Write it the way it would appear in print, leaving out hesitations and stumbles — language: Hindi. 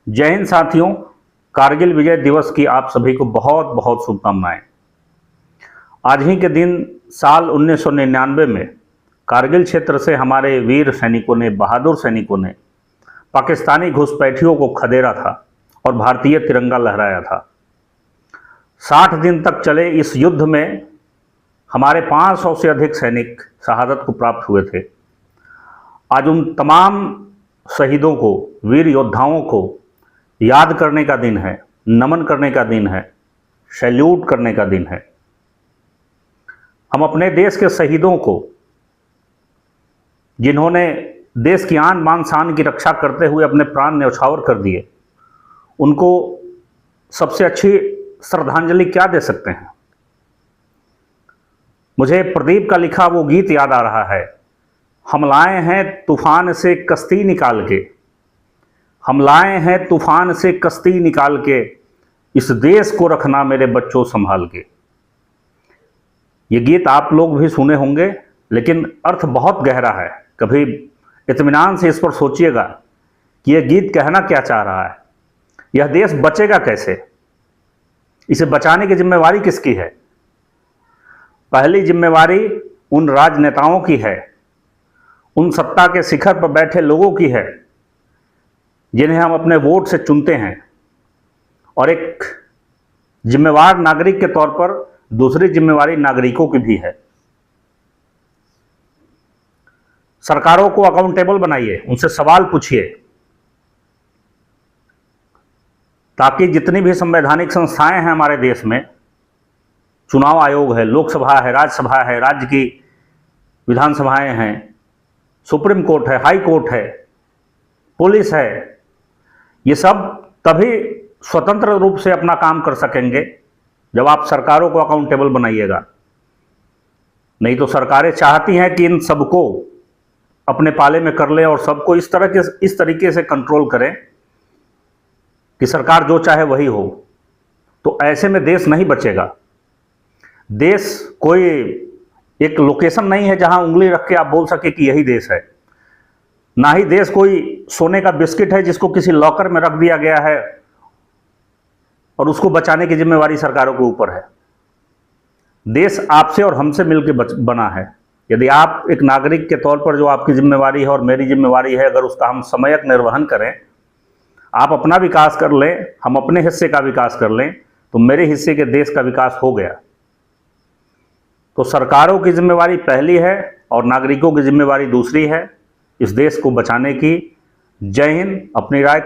जय हिंद साथियों, कारगिल विजय दिवस की आप सभी को बहुत बहुत शुभकामनाएं। आज ही के दिन साल 1999 में कारगिल क्षेत्र से हमारे वीर सैनिकों ने, बहादुर सैनिकों ने पाकिस्तानी घुसपैठियों को खदेड़ा था और भारतीय तिरंगा लहराया था। 60 दिन तक चले इस युद्ध में हमारे 500 से अधिक सैनिक शहादत को प्राप्त हुए थे। आज उन तमाम शहीदों को, वीर योद्धाओं को याद करने का दिन है, नमन करने का दिन है, सैल्यूट करने का दिन है। हम अपने देश के शहीदों को, जिन्होंने देश की आन बान शान की रक्षा करते हुए अपने प्राण न्यौछावर कर दिए, उनको सबसे अच्छी श्रद्धांजलि क्या दे सकते हैं। मुझे प्रदीप का लिखा वो गीत याद आ रहा है, हम लाए हैं तूफान से कश्ती निकाल के, हम लाए हैं तूफान से कश्ती निकाल के, इस देश को रखना मेरे बच्चों संभाल के। ये गीत आप लोग भी सुने होंगे, लेकिन अर्थ बहुत गहरा है। कभी इत्मीनान से इस पर सोचिएगा कि यह गीत कहना क्या चाह रहा है। यह देश बचेगा कैसे, इसे बचाने की जिम्मेवारी किसकी है? पहली जिम्मेवारी उन राजनेताओं की है, उन सत्ता के शिखर पर बैठे लोगों की है, जिन्हें हम अपने वोट से चुनते हैं। और एक जिम्मेवार नागरिक के तौर पर दूसरी जिम्मेवारी नागरिकों की भी है। सरकारों को अकाउंटेबल बनाइए, उनसे सवाल पूछिए, ताकि जितनी भी संवैधानिक संस्थाएं हैं हमारे देश में, चुनाव आयोग है, लोकसभा है, राज्यसभा है, राज्य की विधानसभाएं हैं, सुप्रीम कोर्ट है, हाई कोर्ट है, पुलिस है, ये सब तभी स्वतंत्र रूप से अपना काम कर सकेंगे जब आप सरकारों को अकाउंटेबल बनाइएगा। नहीं तो सरकारें चाहती हैं कि इन सबको अपने पाले में कर लें और सबको इस तरीके से कंट्रोल करें कि सरकार जो चाहे वही हो। तो ऐसे में देश नहीं बचेगा। देश कोई एक लोकेशन नहीं है जहां उंगली रख के आप बोल सके कि यही देश है। ना ही देश कोई सोने का बिस्किट है जिसको किसी लॉकर में रख दिया गया है और उसको बचाने की जिम्मेवारी सरकारों के ऊपर है। देश आपसे और हमसे मिलकर बना है। यदि आप एक नागरिक के तौर पर जो आपकी जिम्मेवारी है और मेरी जिम्मेवारी है, अगर उसका हम समयक निर्वहन करें, आप अपना विकास कर लें, हम अपने हिस्से का विकास कर लें, तो मेरे हिस्से के देश का विकास हो गया। तो सरकारों की जिम्मेवारी पहली है और नागरिकों की जिम्मेवारी दूसरी है, इस देश को बचाने की। जय हिंद। अपनी राय